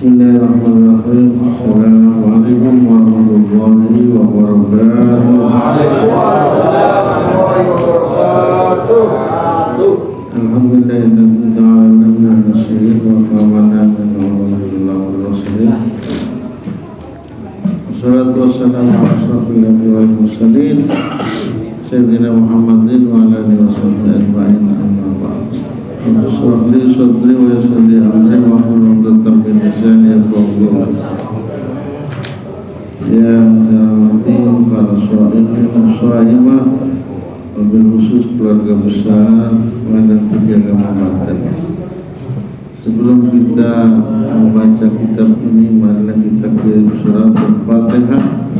Bismillahirrahmanirrahim. Assalamualaikum warahmatullahi wabarakatuh. Alhamdulillahilladzi ja'alana minal muslimin wa qawana min awwalil rasulin. Wassalatu wassalamu ala asyrafil anbiya'i wal mursalin sayyidina Muhammadin wa ala alihi washabbihi ajma'in. Amma ba'd. Rabbi li sadri wa yassir li amri wa hlul 'uqdatam min lisani yafqahu qawli. Ya selamat para sha'imin sha'imah, wabil khusus keluarga besar dan penjaga Muhammadan. Sebelum kita membaca kitab ini, marilah kita kirim surat Al-Fatihah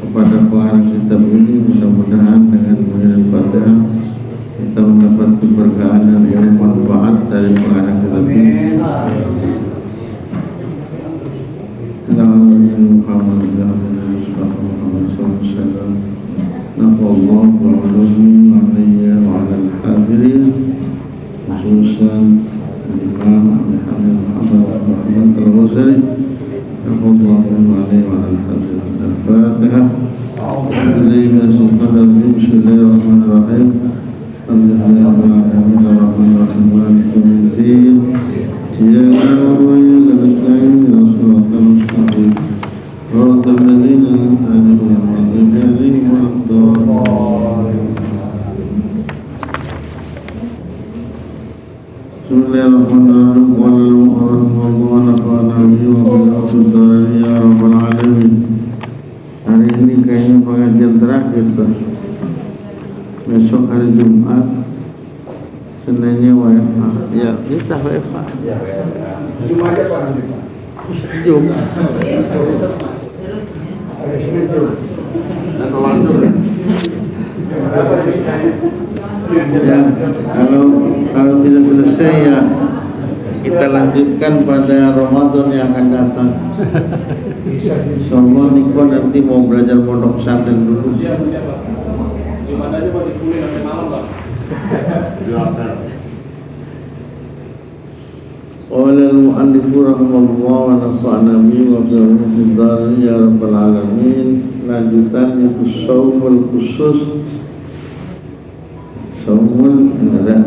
kepada pengarang kitab ini. Mudah-mudahan dengan mengirim Fatihah kita mendapat keberkahan dan ilmu manfaat dari pengarang kitab ini. Muhammad sallallahu nafallahu wa alaihi wa ala al-hadirin khususan Imam Muhammad al-Ghazali nafallahu alaihi wa ala al-hadirin. Al-Fatihah. Bismillahirrahmanirrahim. Alhamdulillahirrahmanirrahim. Maliki yaumiddin. Iyyaka na'budu wa iyyaka nasta'in. Ihdinas siratal mustaqim. Shiratal ladzina an'amta 'alaihim ghairil maghdubi 'alaihim. Bismillahirrahmanirrahim. Ya Rabbal Alamin. Hari ini kayaknya pengajian terakhir tuh. Besok hari Jumat, Seninnya WFH. Ya, kita WFH. Jumat aja Pak. Jumat. Ya, kalau tidak selesai ya kita lanjutkan pada Ramadan yang akan datang. Insyaallah Niko nanti mau belajar pondok pesantren dulu. Jumat aja Pak difulin sampai malam Pak. Qala al-mu'allifu rahimahullah wa nafa'ana bihi wa bi ulumid ya rabbal alamin. Lanjutan itu shaumul khusus. Saumul ada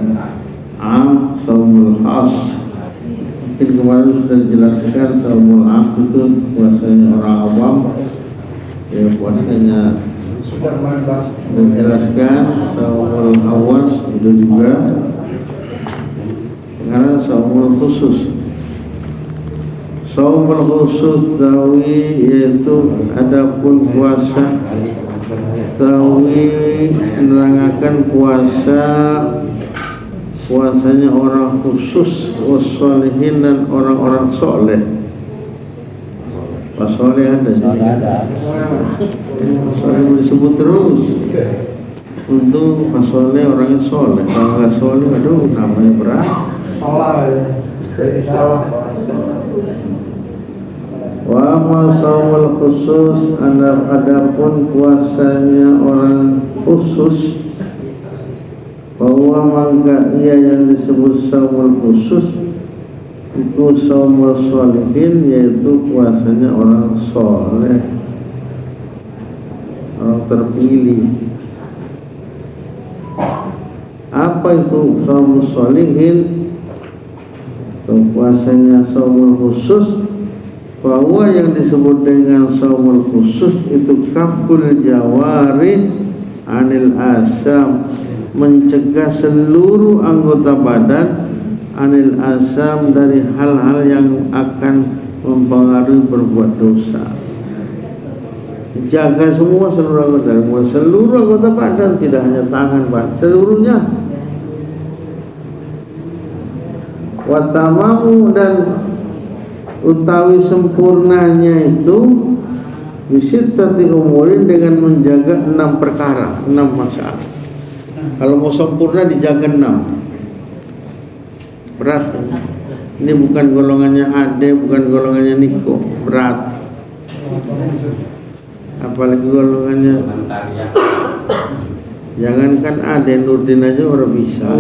am, saumul khas. Mungkin kemarin sudah dijelaskan saumul am itu puasanya orang awam. Ya puasanya sudah menjelaskan saumul awas itu juga. Sekarang saumul khusus. Saumul khusus tawi yaitu adapun puasa tawi menerangkan puasanya orang khusus wassolihin dan orang-orang soleh. Pas soleh ada juga. Soleh disebut terus. Untuk pas soleh orangnya soleh. Kalau nggak soleh, aduh namanya berat. Wa ma saumul khusus adapun puasanya orang khusus bahwa maka ia yang disebut saumul khusus itu saumul sholihin yaitu puasanya orang soleh, orang terpilih. Apa itu saumul sholihin atau puasanya saumul khusus? Bahwa yang disebut dengan saumul khusus itu kaful jawari anil asam, mencegah seluruh anggota badan anil asam dari hal-hal yang akan mempengaruhi berbuat dosa. Jaga semua seluruh anggota badan, tidak hanya tangan badan, seluruhnya. Watamamu dan utawi sempurnanya itu bisittati umurin dengan menjaga 6 perkara, 6 masalah. Kalau mau sempurna dijaga 6. Berat. Ini bukan golongannya Ade, bukan golongannya Niko, berat. Apalagi golongannya jangankan Ade, Nurdin aja orang bisa.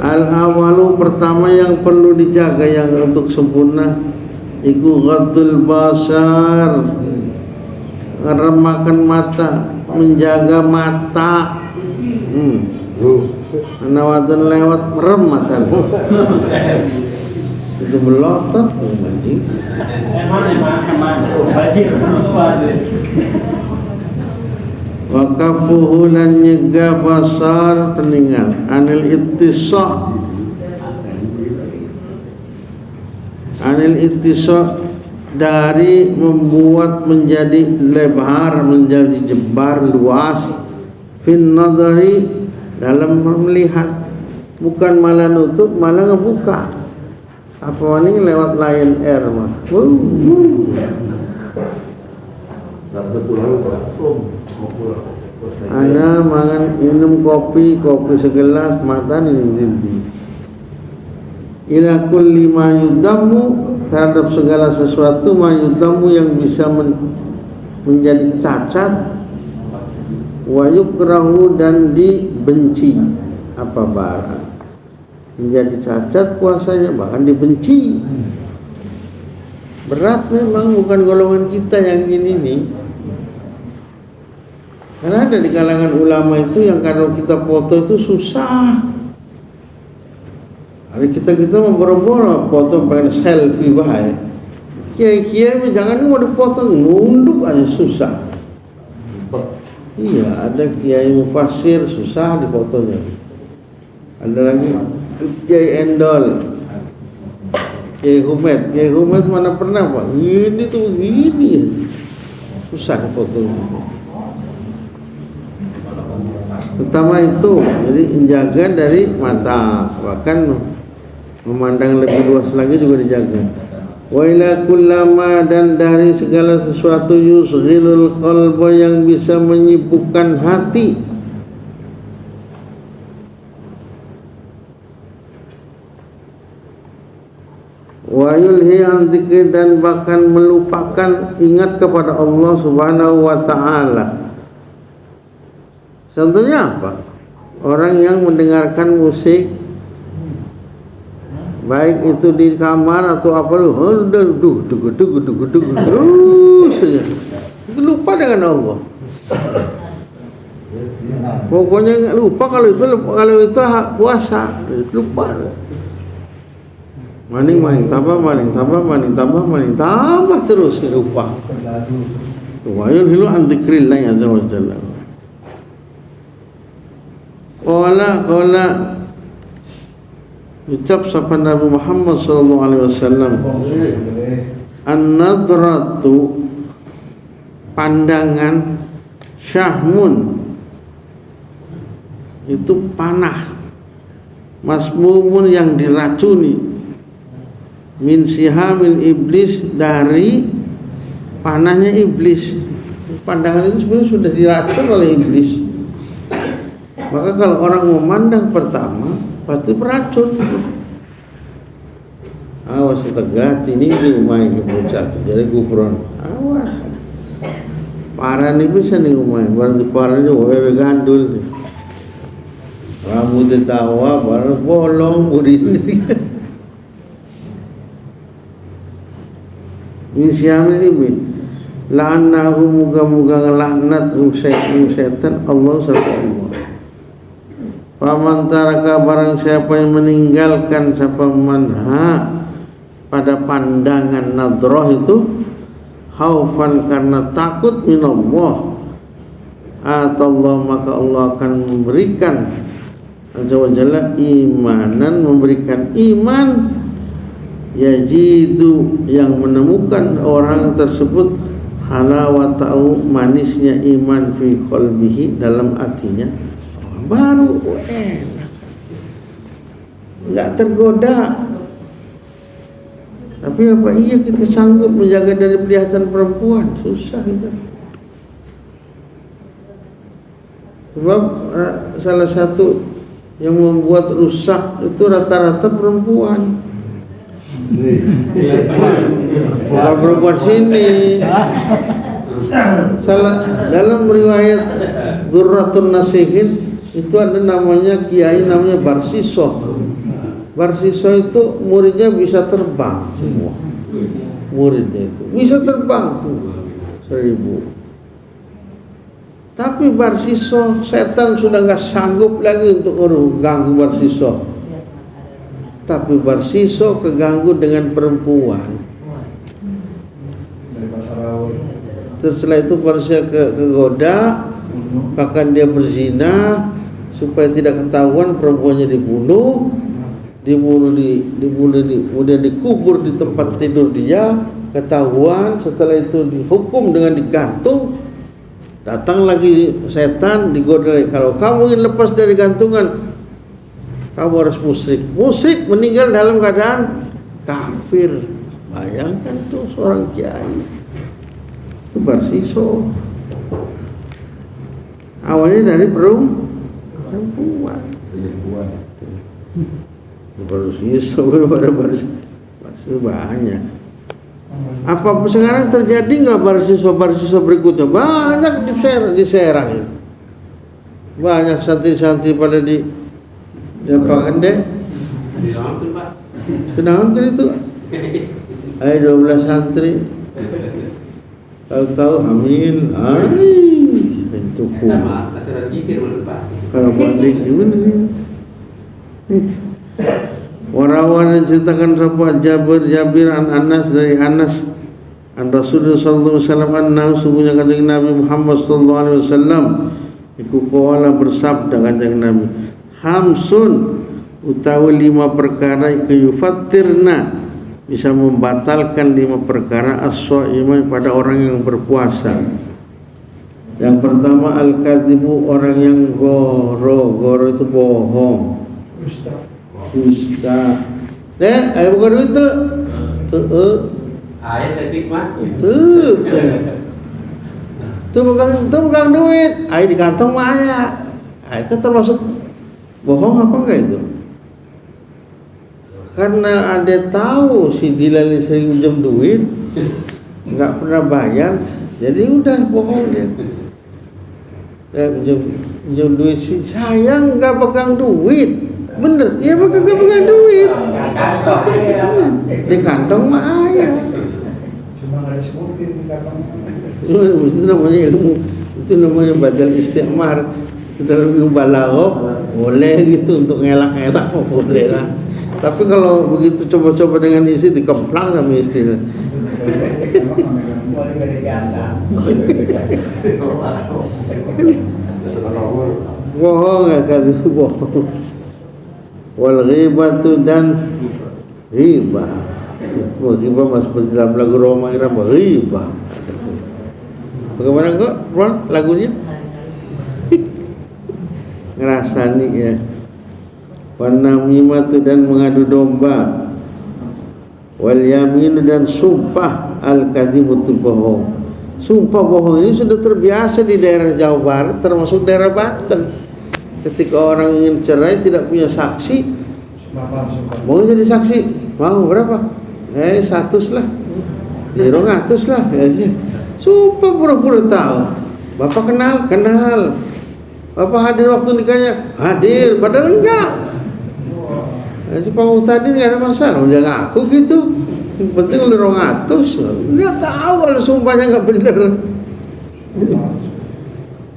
Al-awalu pertama yang perlu dijaga yang untuk sempurna iku ghaddul basar, ngeremakan mata, menjaga mata. Anawadun lewat merem mata itu melotot tuh anjing. Wa kafuhu lan nyegah basar peninggal anil ittisaq dari membuat menjadi lebar, menjadi jebar luas fin nadari dalam melihat, bukan malah nutup malah ngebuka. Apa ini lewat Lion Air mah. Ana mangan minum kopi segelas mata ini. Ila kulli ma yudammu, terhadap segala sesuatu ma yudammu yang bisa menjadi cacat, wa yukrahu dan dibenci apa barang menjadi cacat puasanya, bahkan dibenci. Berat memang, bukan golongan kita yang ini nih. Karena ada di kalangan ulama itu yang kalau kita foto itu susah. Hari kita mau boro-boro foto pengen selfie bahaya. Kiai-kiai jangan mau dipoto, nunduk aja susah. Iya, ada kiai mufasir susah di fotonya. Ada lagi Kiai Endol, Kiai Humed mana pernah Pak? Ini tuh begini ya. Susah di fotonya. Pertama itu, jadi menjaga dari mata, bahkan memandang lebih luas lagi juga dijaga. Wa ila kullama, dan dari segala sesuatu yusghilul qalba yang bisa menyibukkan hati. Wa yulhi an dzikri, dan bahkan melupakan ingat kepada Allah Subhanahu wa taala. Contohnya apa? Orang yang mendengarkan musik, baik itu di kamar atau apa, itu lupa dengan Allah. Pokoknya lupa kalau itu puasa, lupa. Maning tambah terus lupa. Wa yulhilu an dzikrillah azza wa jalla. Qala ucap sabda Nabi Muhammad sallallahu alaihi wasallam, an-nadratu, pandangan, syahmun, itu panah, masmumun yang diracuni, min sihamil iblis, dari panahnya iblis. Pandangan itu sebenarnya sudah diracun oleh iblis. Maka kalau orang memandang pertama pasti beracun. Awas tegat ini umai ke bocah jadi gufron. Awas. Parah nih bisa nih umai. Berarti parah ini wewe gandul. Rambut tawa baru bolong burin. Misyamil ini la'annahu, muga-muga laknat syaitan Allah subhanahu. Paman taraka, barang siapa yang meninggalkan siapa manha pada pandangan nadroh itu, khaufan karena takut minallah, atau Allah, maka Allah akan memberikan azza wa jalla imanan, memberikan iman, yajidu, yang menemukan orang tersebut halawatahu, manisnya iman, fi qalbihi, dalam hatinya, baru enak, enggak tergoda. Tapi apa iya kita sanggup menjaga dari penglihatan perempuan? Susah kita. Sebab salah satu yang membuat rusak itu rata-rata perempuan. Bukan perempuan sini. Salah, dalam riwayat Durratun Nasihin itu ada namanya kiai namanya Barsisoh. Barsiso itu muridnya bisa terbang semua. Muridnya itu bisa terbang 1000. Tapi Barsiso, setan sudah nggak sanggup lagi untuk ganggu Barsiso. Tapi Barsiso keganggu dengan perempuan. Setelah itu Barsiso kegoda, bahkan dia berzina supaya tidak ketahuan, perempuannya dibunuh, kemudian dikubur di tempat tidur dia, ketahuan. Setelah itu dihukum dengan digantung. Datang lagi setan, digoda, kalau kamu ingin lepas dari gantungan, kamu harus musyrik. Musyrik meninggal dalam keadaan kafir. Bayangkan tuh seorang kiai. Itu Barsiso. Awalnya dari perempuan. Barsiso banyak. Apa sekarang terjadi nggak Barsiso berikutnya? Banyak di Serang. Banyak santri-santri pada di apa deh? Kenalan kan itu? Ayo 12 santri. Tahu amin. Itu pun. Kalau balik gimana? Warawan menceritakan sahabat Jabir an Anas dari Anas an Rasulullah sallallahu alaihi wasallam annahu sungguhnya kanjeng Nabi Muhammad sallallahu alaihi wasallam iku qala bersabda kanjeng Nabi, hamsun utawi 5 perkara iku yufattirna, bisa membatalkan 5 perkara as-shaima pada orang yang berpuasa. Yang pertama al-kadzibu, orang yang goro itu bohong. Dusta. Ayo buka duit tu. Ayah saya mah. Tu bukan duit. Ayo di kantong mah ayah. Itu termasuk bohong apa enggak itu? Karena Anda tahu si Dilali sering minjem duit, enggak pernah bayar, jadi udah bohong dia. Minjem duit sih, saya enggak pegang duit. Bener, ya pegang duit. Di kantong mah ayah. Cuma nggak disebutin di kantong. Itu namanya badal istimar. Itu dalam ilmu balaghah boleh gitu untuk ngelak-ngelak, boleh lah. Tapi kalau begitu coba-coba dengan istri, dikemplang sama istrinya. Bohong akan bohong. Wal ghibatu dan ghibah. Ghibah masuk dalam lagu Roma Irama ghibah. Bagaimana kok Ron lagunya? Ngerasani ya. Wan namimatu dan mengadu domba. Wal yaminu dan sumpah al-kadzibu bohong. Sumpah bohong ini sudah terbiasa di daerah Jawa Barat, termasuk daerah Banten. Ketika orang ingin cerai tidak punya saksi, mau jadi saksi, mau berapa? 100 lah, 200 lah. Sumpah pura-pura tahu. Bapak kenal. Bapak hadir waktu nikahnya, hadir, padahal enggak. Si Pak Muhtadi nggak ada masalah, jangan ngaku gitu. Yang penting udah 200, nggak tahu kalau sumpahnya nggak benar.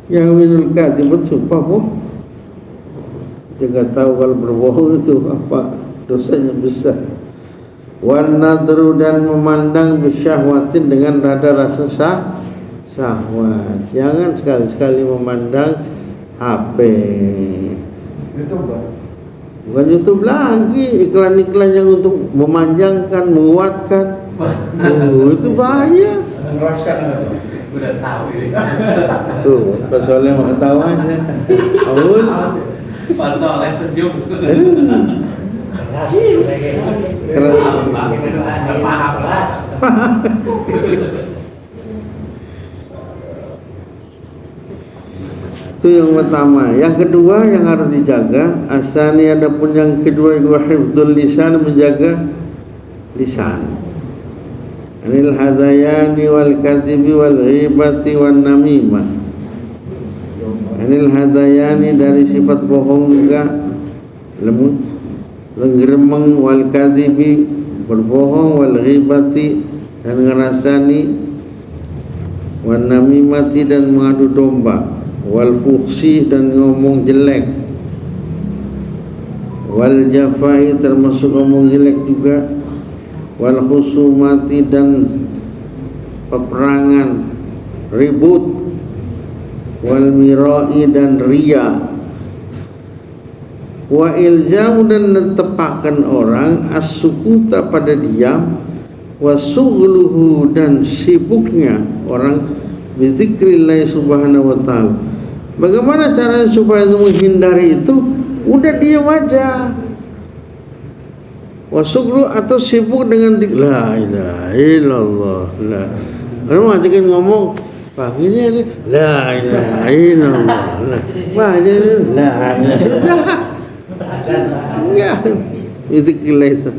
Yang minul kadzib sumpah bohong. Juga tahu kalau berbohong itu apa dosanya besar. Wan nadru dan memandang bisyahwatin dengan rasa syahwat. Jangan sekali-sekali memandang HP. YouTube. Bukan YouTube lagi, iklan-iklan yang untuk memanjangkan, menguatkan. Itu bahaya. Mengeraskan enggak? Udah tahu ini. Tuh, Pak Soleh mau ketawa aja. Aun. Pak Soleh senyum. Keras. Itu yang pertama. Yang kedua yang harus dijaga, asani adapun yang kedua itu hifdzul lisan, menjaga lisan. Anil hadayani wal kadhibi wal ghibati wan namimah. Anil hadayani dari sifat bohong juga, Lenggeremeng wal kadhibi, berbohong, wal ghibati, dan ngerasani, wan namimati, dan mengadu domba, wal fuhsi, dan ngomong jelek, wal jafai, termasuk ngomong jelek juga, wal khusumati, dan peperangan, ribut, wal mirai, dan riya, wa ilzamu, dan menetapkan orang as-sukuta, pada diam, wa sughluhu, dan sibuknya orang bizikrillah subhanahu wa ta'ala. Bagaimana caranya supaya menghindari itu? Udah diam aja. Wa sughlu, atau sibuk dengan la ilaha illallah. Kalau ngajakin ngomong pagi ini la ilaha illallah. Wah, dia la ilaha. Enggak, zikrillah itu.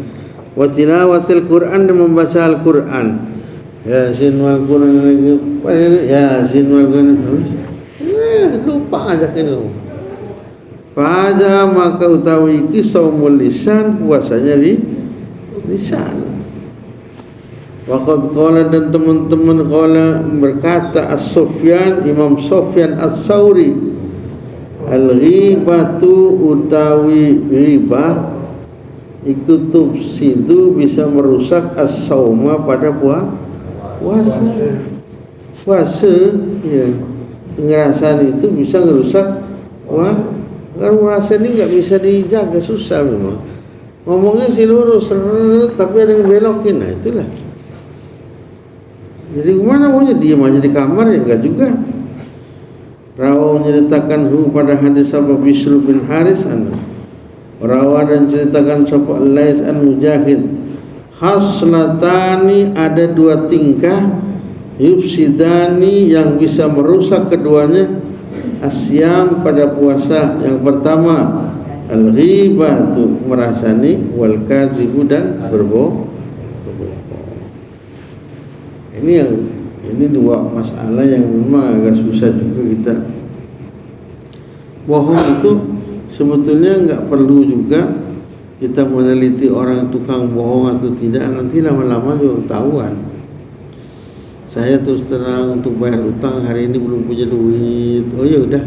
Wa tilawatil Quran, dan membaca Al-Quran. Yasin wal Quran, Yasin wal Quran. Lupa aja kena. Pada maka utawi iki saumul lisan, puasanya di lisan. Waqad qala, dan teman-teman qala berkata As-Sufyan, Imam Sufyan As-Sauri, al-ghibatu utawi ghibah iku tufsidu, bisa merusak as-sauma, pada puasa. Puasa ya, ngerasain itu bisa merusak kalau puasa ini nggak bisa dijaga, susah memang. Ngomongnya sih lurus, tapi ada yang belokin, nah itulah. Jadi gimana maunya, diam aja di kamar ya enggak juga. Rawa menceritakan pada hadis Abu Bishr bin Haris Rawa, dan ceritakan sapa Lais an Mujahid, haslatani, ada dua tingkah, yufsidani, yang bisa merusak keduanya, asyam, pada puasa. Yang pertama al-ghibatu, merasani, wal kadhibu, dan berbohong. Ini dua masalah yang memang agak susah juga kita. Bohong itu sebetulnya enggak perlu juga kita meneliti orang tukang bohong atau tidak, nanti lama-lama juga ketahuan. Saya terus terang untuk bayar utang hari ini belum punya duit. Oh ya udah.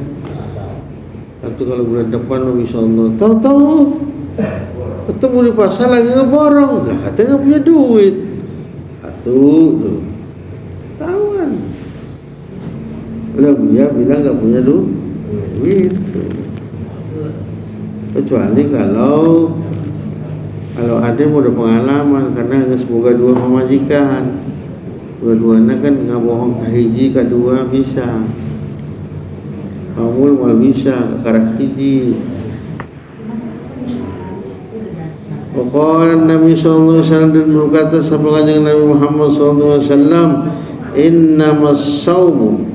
Satu kalau bulan depan insyaallah. Tahu-tahu ketemu di pasar lagi ngeborong, enggak katanya enggak punya duit. Tuh. Tahuan. Udah dia bilang enggak punya duit. Kecuali kalau ada yang udah pengalaman, karena semoga dua pemajikan, dua-duanya kan nggak bohong, kahiji kedua bisa, pamul mal bisa karak hiji. Pokoknya Nabi sallallahu alaihi wasallam, dan berkata sahabat Nabi Muhammad sallallahu alaihi wasallam, innamas saumu,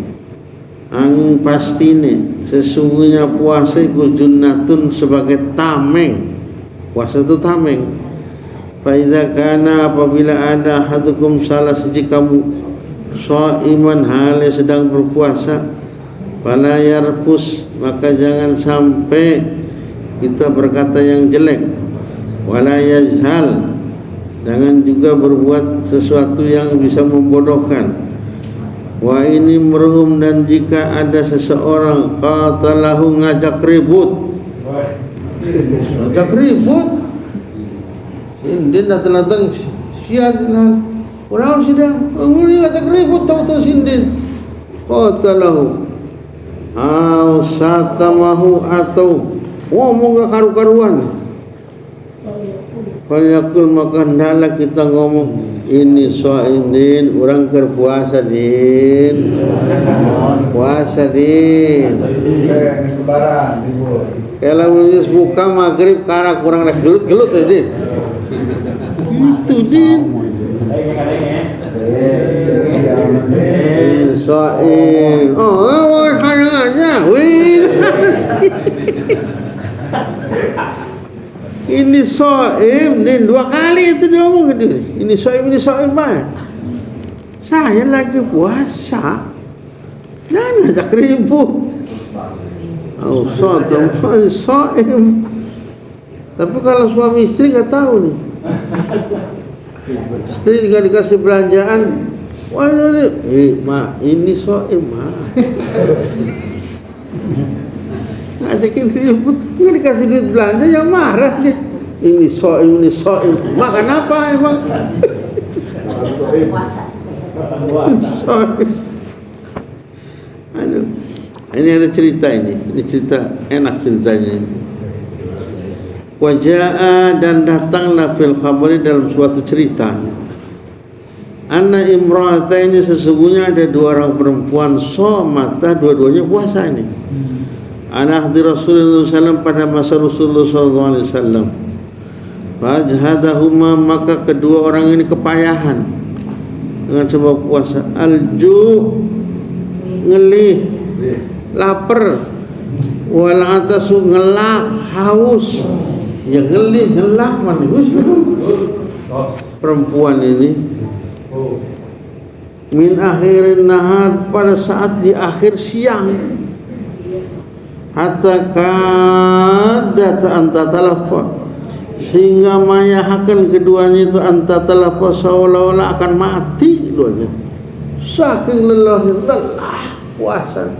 ang pastine, sesungguhnya puasa itu junnatun, sebagai tameng. Puasa itu tameng. Fa idza kana, apabila ada hadukum, salah siji kamu, shaiman, hale sedang berpuasa, fala yarfus, maka jangan sampai kita berkata yang jelek, wala yazhal, jangan juga berbuat sesuatu yang bisa membodohkan. Wa ini merhum, dan jika ada seseorang qatalahu, ngajak ribut, Sindin datang-datang sian orang sudah ngajak ribut, tahu-tahu Sindin qatalahu au satamahu, atau ngomong gak karu-karuan. Falyakul, maka hendaklah kita ngomong, ini so'indin, orang kerpuasa din, puasa din. Kalau menulis buka maghrib karena kurang gelut-gelut ya din. Itu din. So'in. Oh, hanya aja, win. Ini so'im, dan dua kali itu dia ngomong gitu. Ini so'im mah. Saya lagi puasa. Jangan ngajak ribut. Oh, so'im. Tapi kalau suami istri nggak tahu nih. Istri tinggal dikasih belanjaan, wah ini soem ma. Ngajakin ribut, nggak dikasih duit belanja yang marah dia. Ini soem, makan apa emang? Soem. Aduh, ini ada cerita ini cerita enak ceritanya. Waja'a dan datanglah fil khabari dalam suatu cerita. Anna imra'ata ini sesungguhnya ada dua orang perempuan somata, dua-duanya puasa ini. Ana ahdi Rasulullah SAW pada masa Rasulullah SAW. Fajhadahuma, maka kedua orang ini kepayahan dengan sebab puasa. Alju, ngelih, lapar, wal atasu, ngelak, haus. Ya ngelih, ngelak, manis. Perempuan ini min akhirin nahar, pada saat di akhir siang, hatta kadat anta talafa, sehingga mayahakan keduanya itu anta talafa, seolah-olah akan mati keduanya. Saking lelah puasa,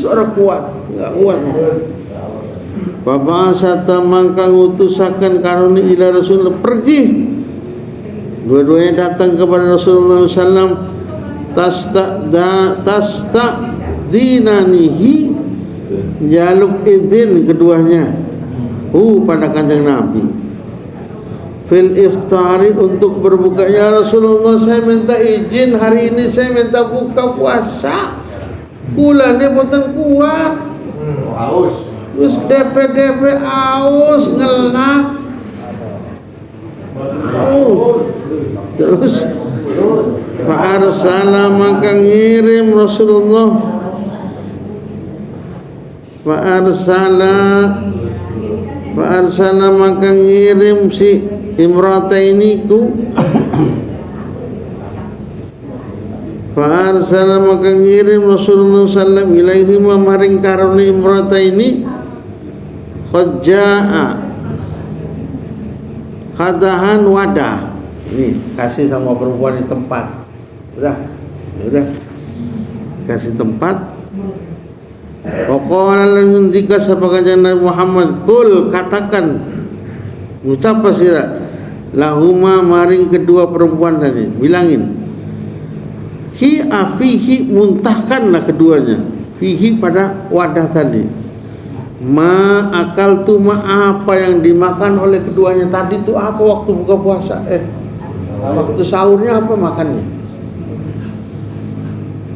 orang kuat, nggak kuat. Babasata mangka ngutusakan karuni ila Rasulullah, pergi. Dua-duanya datang kepada Rasulullah SAW. Tasta dinanihi, jaluk izin keduanya pada kanjeng Nabi. Fil iftari, untuk berbuka. Ya Rasulullah, saya minta izin hari ini, saya minta buka puasa. Bulannya boten kuat. Haus. Terus DP aus, ngelak. Terus fa'arsala, maka ngirim Rasulullah. Fa'arsala maka ngirim si imrata ini ku. Fa'arsala maka ngirim Rasulullah SAW ilaihi, maring karuni imrata ini. Khajja'a, khadahan wadah. Ini kasih sama perempuan di tempat. Udah kasih tempat. Waqala lan ngendika sapa kanjeng Nabi Muhammad, kul, katakan, ucap sira, lahuma maring kedua perempuan tadi, bilangin, hi afihi, muntahkanlah keduanya, fihi pada wadah tadi. Ma akal tu, ma apa yang dimakan oleh keduanya tadi itu apa waktu buka puasa? Waktu sahurnya apa makannya?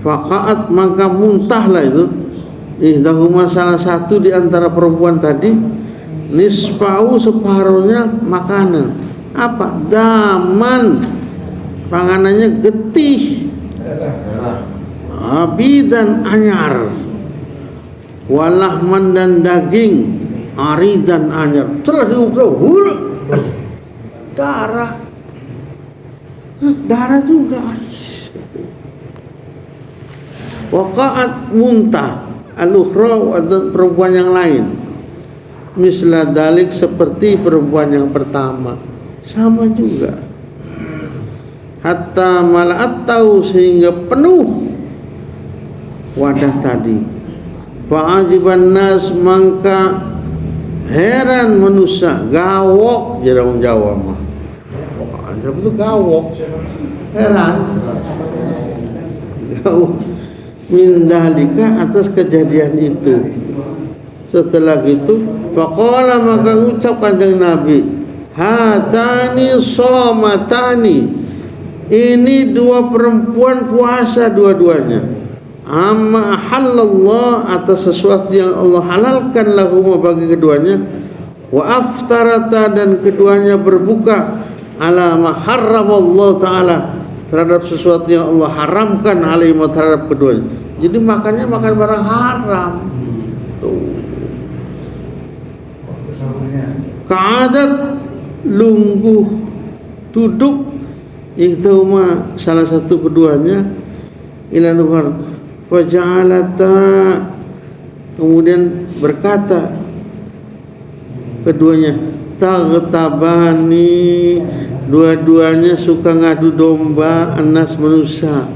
Faqa'at, maka muntahlah itu. Ihdahuma, salah satu di antara perempuan tadi, nisfa'u, separuhnya makanan. Apa? Daman, panganannya getih, abidan, anyar, walahman, dan daging, aridan, anyar. Telah diubah, darah juga. Waqa'at, muntah, al-ukhra, dan perempuan yang lain, misla dalik, seperti perempuan yang pertama, sama juga. Hatta mala'at, tahu, sehingga penuh wadah tadi. Fa'ajiban nas, mangka heran manusia, gawok, jadi orang Jawa mah. Apa itu gawok? Heran. Gawok. Min dalika, atas kejadian itu. Setelah itu, faqala, maka ucap kanjeng Nabi, hatani somatani, ini dua perempuan puasa dua-duanya. Amma halallah, atas sesuatu yang Allah halalkan lahum, bagi keduanya. Wa aftarata, dan keduanya berbuka ala ma harramallahu ta'ala, terhadap sesuatu yang Allah haramkan alaihim, terhadap keduanya. Jadi makannya makan barang haram. Tuh. Ka'adat, lungguh, duduk, ihdahuma, salah satu keduanya, ila nuhar, waja'alata, kemudian berkata keduanya, taghtabani, dua-duanya suka ngadu domba anas manusia.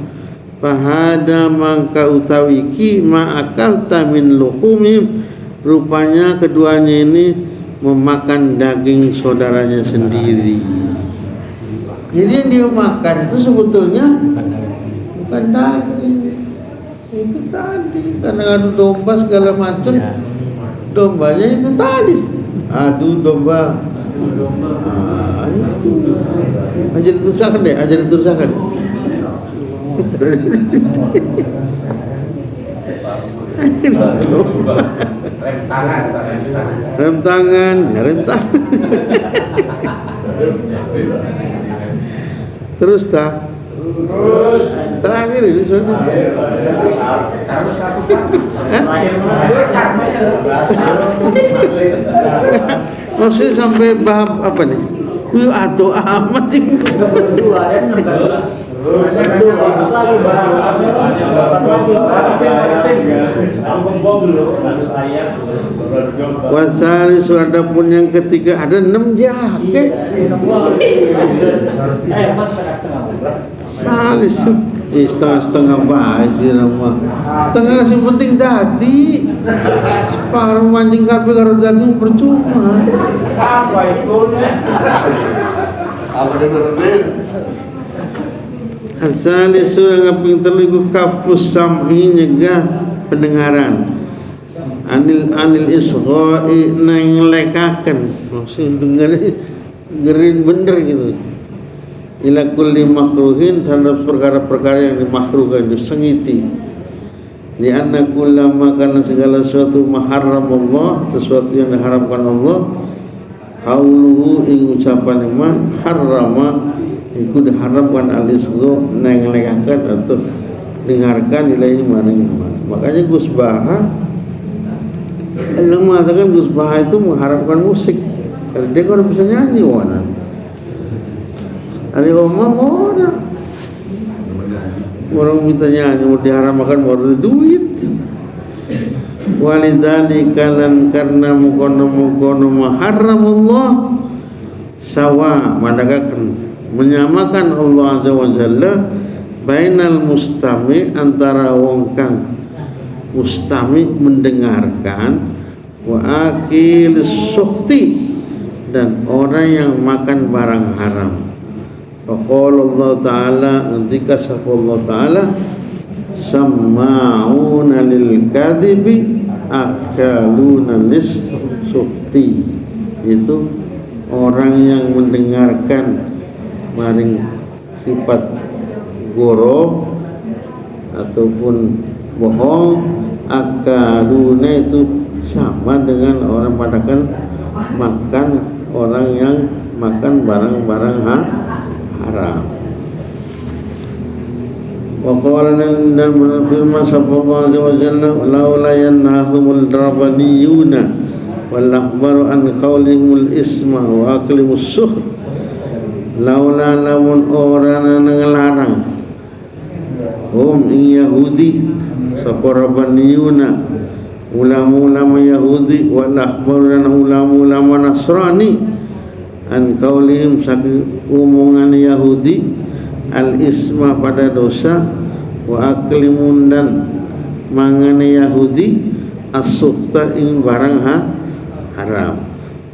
Fahada mangka utawi ki ma'akalta min luhumim, rupanya keduanya ini memakan daging saudaranya sendiri. Jadi yang dia makan itu sebetulnya bukan daging, itu tadi karena adu domba segala macam. Dombanya itu tadi adu domba. Itu ajar ditusakan deh, ajar ditusakan. Rem tangan. Terus tak? Terakhir ini soalnya. Maksudnya sampai bab apa nih? Atau amat sih. Wasalis, adapun yang ketiga ada 6 jaket. Salis setengah baik sih nama. Setengah sih penting dadi. Separuh mancing kafe karo dadi percuma. Apa itu? Apa itu? Asalis surang aping telu kafus sam'i, nyegah pendengaran. Anil isgha'i, nang lekaken, maksud dengerin bener gitu. Ila kulli makruhin, terhadap perkara-perkara yang dimakruhkan, disengiti. Li anna kullama, karena segala sesuatu maharram Allah, sesuatu yang diharamkan Allah, qauluhu ing ucapan iman harrama iku diharamkan al-isgho nang lekaken atau dengarkan ilahi maring iman. Makanya Gus Baha mengatakan Gus Baha itu mengharapkan musik karena dia kan bisa nyanyi wana. Ada orang minta nyanyi mau diharamkan baru duit. Walidhalika lan karena mukono maharramullah sawa, madagaken menyamakan Allah Azza wa Jalla bainal mustami, antara wong kang mustami mendengarkan, wa akilis sukhti, dan orang yang makan barang haram. Faqala Allah Ta'ala, ketika sapa Allah Ta'ala, samma'una lil kadhibi akaluna lis sukhti, itu orang yang mendengarkan maring sifat goro ataupun bohong, akaluna itu sama dengan orang makan orang yang makan barang-barang haram. Wa qala dan berfirman sallallahu alaihi wasallam, laula yanahumul rabaniyuna wal akhbaru an qawlihimul isma wa aklimus sukh, laula lamun orana ngelarang ing Yahudi sapa rabaniyuna, ulama-ulama Yahudi, wal akhbaru dan ulama-ulama Nasrani, an qaulihim saking omongan Yahudi, al isma pada dosa, wa aklimun dan mangane Yahudi, as-sukhta ing barang haram.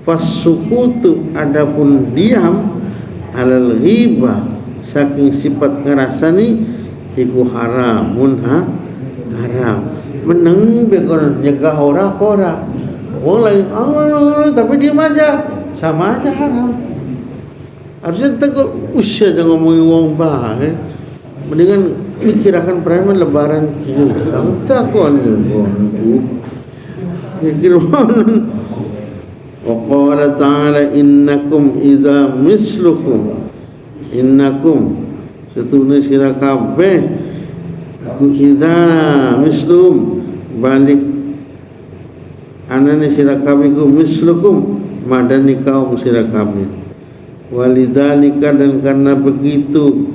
Fasukutu, adapun diam, alal ghibah saking sifat ngerasani, iku haramun haram. Meneng bekon nyegah ora wong lain tapi diam aja, sama aja haram. Harusnya kita usah aja ngomongin wong bae, mendingan mikirakan preman lebaran kieu takon niku mikirkan. Wa qala ta'ala innakum idza mislukum, innakum setune sira kabeh idza mislum balik anane sira kabeh ku mislukum madani kaum sira kabeh. Walidzalika, dan karena begitu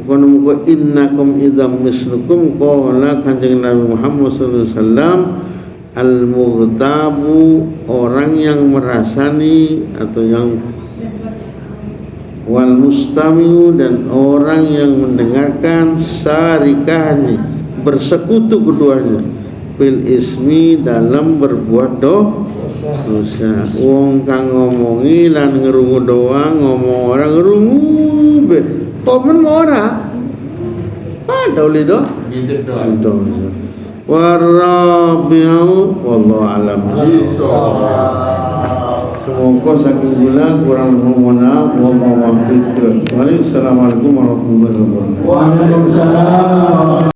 muka innakum idza mislukum, qala kanjeng Nabi Muhammad sallallahu alaihi wasallam, al-mughtabu, orang yang merasani atau yang wal mustami'u, dan orang yang mendengarkan, syarikani, bersekutu keduanya, fil ismi, dalam berbuat dosa. Wong kang ngomongi lan ngerungu doang, ngomong orang ngerungu be komen ora ada oleh doh Gitu doang. warabi'u wallahu alam. Semoga saking gula kurang mohon maaf. Assalamualaikum warahmatullahi wabarakatuh. Waalaikumsalam.